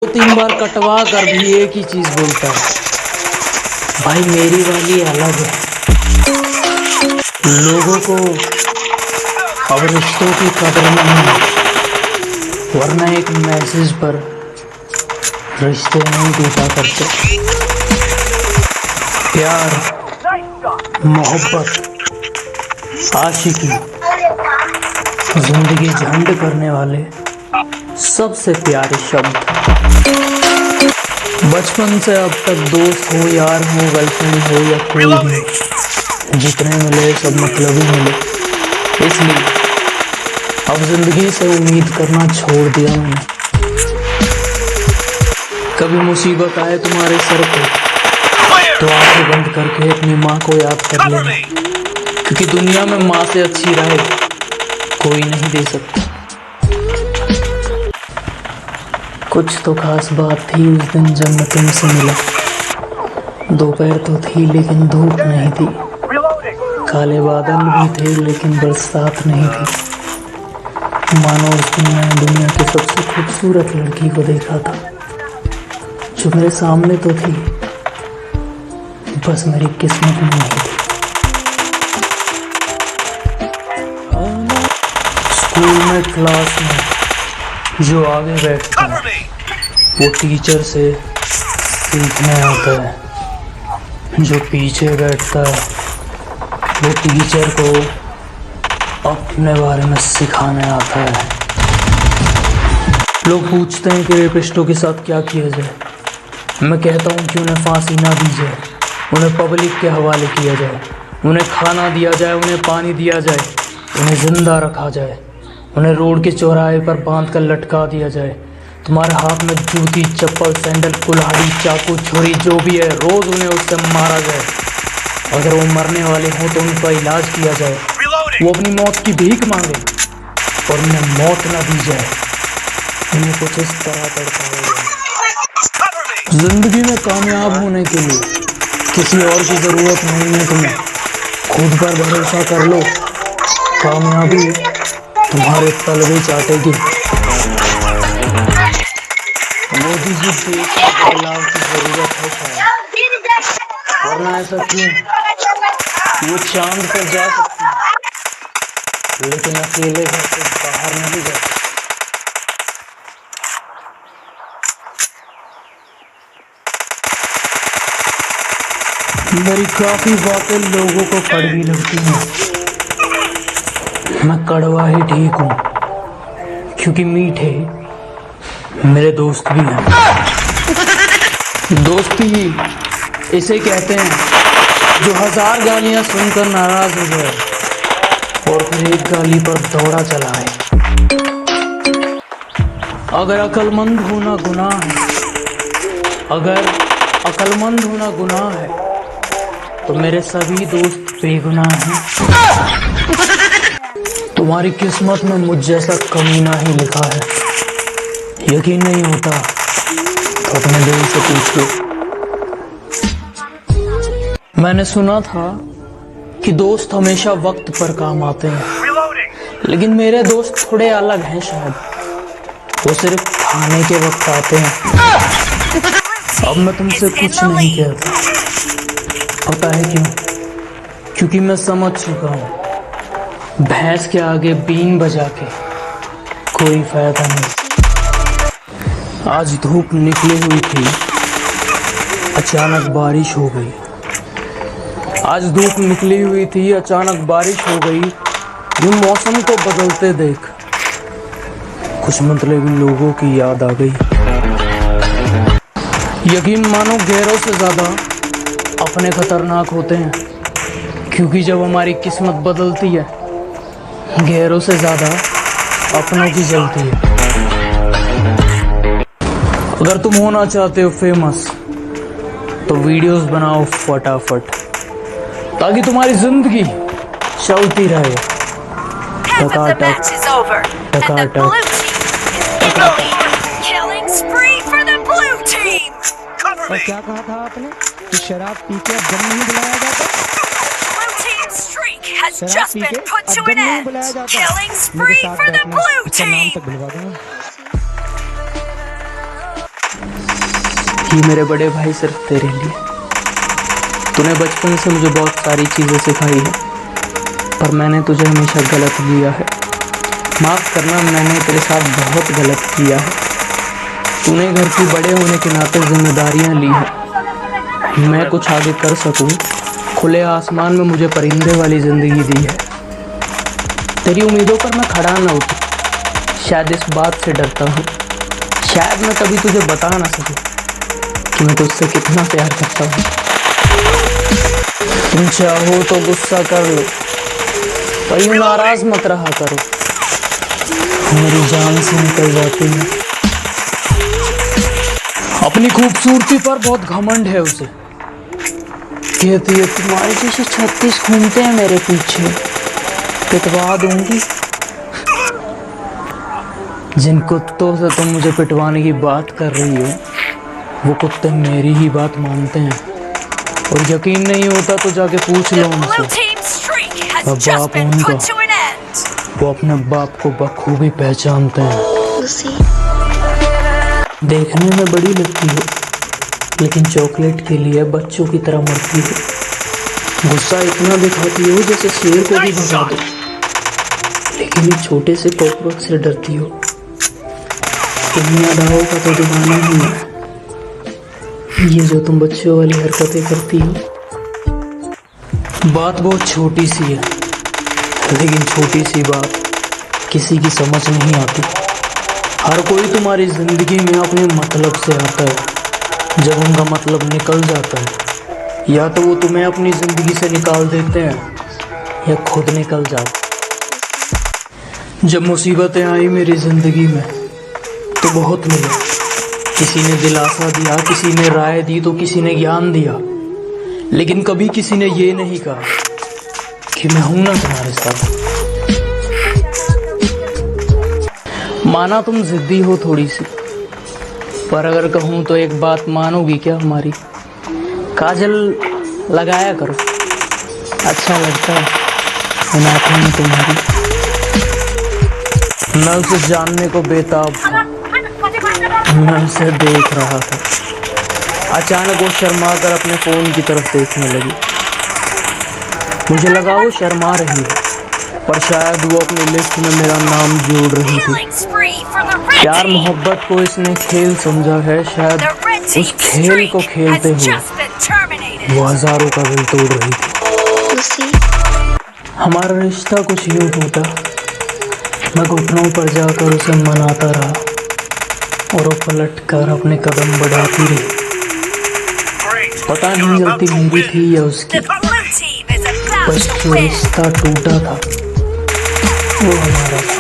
दो तीन बार कटवा कर भी एक ही चीज बोलता है, भाई मेरी वाली अलग है। लोगों को अब रिश्तों की कदर नहीं है, वरना एक मैसेज पर रिश्ते नहीं टूटा करते। प्यार, मोहब्बत, आशिकी, जिंदगी झंड करने वाले सबसे प्यारे शब्द। बचपन से अब तक दोस्त हो, यार हो, गर्लफ्रेंड हो या कोई भी, जितने मिले सब मतलब ही मिले। इसलिए अब जिंदगी से उम्मीद करना छोड़ दिया मैंने। कभी मुसीबत आए तुम्हारे सर पे तो आंखें बंद करके अपनी माँ को याद कर लेना, क्योंकि दुनिया में माँ से अच्छी राह कोई नहीं दे सकता। कुछ तो खास बात थी उस दिन जब मैं तुमसे मिला। दोपहर तो थी लेकिन धूप नहीं थी, काले बादल भी थे लेकिन बरसात नहीं थी। मानो उस दिन मैंने दुनिया की सबसे खूबसूरत लड़की को देखा था, जो मेरे सामने तो थी, बस मेरी किस्मत में नहीं थी। स्कूल में क्लास में जो आगे बैठता है वो टीचर से सीखने आता है, जो पीछे बैठता है वो टीचर को अपने बारे में सिखाने आता है। लोग पूछते हैं कि रेपिस्टों के साथ क्या किया जाए। मैं कहता हूँ कि उन्हें फांसी ना दी जाए, उन्हें पब्लिक के हवाले किया जाए, उन्हें खाना दिया जाए, उन्हें पानी दिया जाए, उन्हें जिंदा रखा जाए, उन्हें रोड के चौराहे पर बांध कर लटका दिया जाए। तुम्हारे हाथ में जूती, चप्पल, सैंडल, कुल्हाड़ी, चाकू, छुरी जो भी है, रोज उन्हें उससे मारा जाए। अगर वो मरने वाले हों तो उनका इलाज किया जाए, वो अपनी मौत की भीख मांगे और उन्हें मौत ना दी जाए। उन्हें कुछ इस तरह तड़पाया जाए। जिंदगी में कामयाब होने के लिए किसी और की जरूरत नहीं है तुम्हें, खुद पर भरोसा कर लो, कामयाबी तुम्हारे तलवे चाटेगी। मोदी जी देश में बदलाव की जरूरत है शायद, वरना ऐसा क्यों? वो चांद पर जा सकती है लेकिन अकेले घर से बाहर नहीं जा सकती। मेरी काफी बातें लोगों को कड़वी लगती हैं, मैं कड़वा ही ठीक हूँ, क्योंकि मीठे मेरे दोस्त भी हैं। दोस्ती इसे कहते हैं जो 1000 गालियां सुनकर नाराज हो जाए और फिर एक गाली पर दौड़ा चलाए। अगर अक्लमंद होना गुनाह है, अगर अक्लमंद होना गुनाह है तो मेरे सभी दोस्त बेगुनाह हैं। तुम्हारी किस्मत में मुझ जैसा कमीना ही लिखा है। यकीन नहीं होता तो अपने दिल से पूछ लो। मैंने सुना था कि दोस्त हमेशा वक्त पर काम आते हैं, लेकिन मेरे दोस्त थोड़े अलग हैं शायद, वो सिर्फ खाने के वक्त आते हैं। अब मैं तुमसे कुछ नहीं कहता, पता है क्यों? क्योंकि मैं समझ चुका हूँ भैंस के आगे बीन बजा के कोई फायदा नहीं। आज धूप निकली हुई थी, अचानक बारिश हो गई। आज धूप निकली हुई थी, अचानक बारिश हो गई। यूं मौसम को बदलते देख कुछ मतलबी लोगों की याद आ गई। यकीन मानो गैरों से ज्यादा अपने खतरनाक होते हैं, क्योंकि जब हमारी किस्मत बदलती है गैरों से ज्यादा अपनों की जलती है। अगर तुम होना चाहते हो फेमस तो वीडियोस बनाओ फटाफट, ताकि तुम्हारी जिंदगी चलती रहे टकाटक टकाटक। और क्या कहा था आपने कि शराब पी के अब गन नहीं बुलाया जाता? शराब पी के अब गन नहीं बुलाया जाता। मेरे साथ बैठना, इसका नाम तक बुलवा दूंगा। ये मेरे बड़े भाई सिर्फ तेरे लिए। तूने बचपन से मुझे बहुत सारी चीज़ें सिखाई है, पर मैंने तुझे हमेशा गलत लिया है। माफ़ करना, मैंने तेरे साथ बहुत गलत किया है। तूने घर की बड़े होने के नाते जिम्मेदारियां ली हैं। मैं कुछ आगे कर सकूं, खुले आसमान में मुझे परिंदे वाली ज़िंदगी दी है। तेरी उम्मीदों पर मैं खड़ा न उठूं, शायद इस बात से डरता हूँ। शायद मैं कभी तुझे बता ना सकूं कि मैं तुझसे कितना प्यार करता हूँ। तुम चाहो तो गुस्सा कर लो, पर यूं नाराज मत रहा करो। मेरी जान से निकल जाती है। अपनी खूबसूरती पर बहुत घमंड है उसे। कहती है तुम्हारे जैसे 36 घूमते हैं मेरे पीछे, पिटवा दूंगी। जिन कुत्तों से तुम मुझे पिटवाने की बात कर रही हो, वो कुत्ते मेरी ही बात मानते हैं। और यकीन नहीं होता तो जाके पूछ लो उनसे। अब बाप उनका, वो अपने बाप को बखूबी पहचानते हैं। देखने में बड़ी लगती हो, लेकिन चॉकलेट के लिए बच्चों की तरह मरती हो। गुस्सा इतना दिखाती हो जैसे शेर को भी भगा दो, लेकिन एक छोटे से कॉकरोच से डरती हो। दुनियादारों का तो दीवाना ही है ये जो तुम बच्चों वाली हरकतें करती हो। बात बहुत छोटी सी है, लेकिन छोटी सी बात किसी की समझ नहीं आती। हर कोई तुम्हारी जिंदगी में अपने मतलब से आता है। जब उनका मतलब निकल जाता है, या तो वो तुम्हें अपनी जिंदगी से निकाल देते हैं या खुद निकल जाते। जब मुसीबतें आई मेरी जिंदगी में तो बहुत मिले। किसी ने दिलासा दिया, किसी ने राय दी, तो किसी ने ज्ञान दिया, लेकिन कभी किसी ने ये नहीं कहा कि मैं हूं ना तुम्हारे साथ। माना तुम जिद्दी हो थोड़ी सी, पर अगर कहूं तो एक बात मानोगी क्या हमारी? काजल लगाया करो, अच्छा लगता है इन आंखों में तुम्हारी। मैं उसे जानने को बेताब था, मैं उसे देख रहा था। अचानक वो शर्मा कर अपने फोन की तरफ देखने लगी। मुझे लगा वो शर्मा रही है, पर शायद वो अपनी लिस्ट में मेरा नाम जोड़ रही थी। प्यार मोहब्बत को इसने खेल समझा है, शायद उस खेल को खेलते हुए वो हजारों का दिल तोड़ रही थी। हमारा रिश्ता कुछ यूं टूटा, मैं घुटनों पर जाकर उसे मनाता रहा और वो पलट कर अपने कदम बढ़ाती रही। पता नहीं गलती मेरी थी या उसकी, बस जो रिश्ता टूटा था वो हमारा था।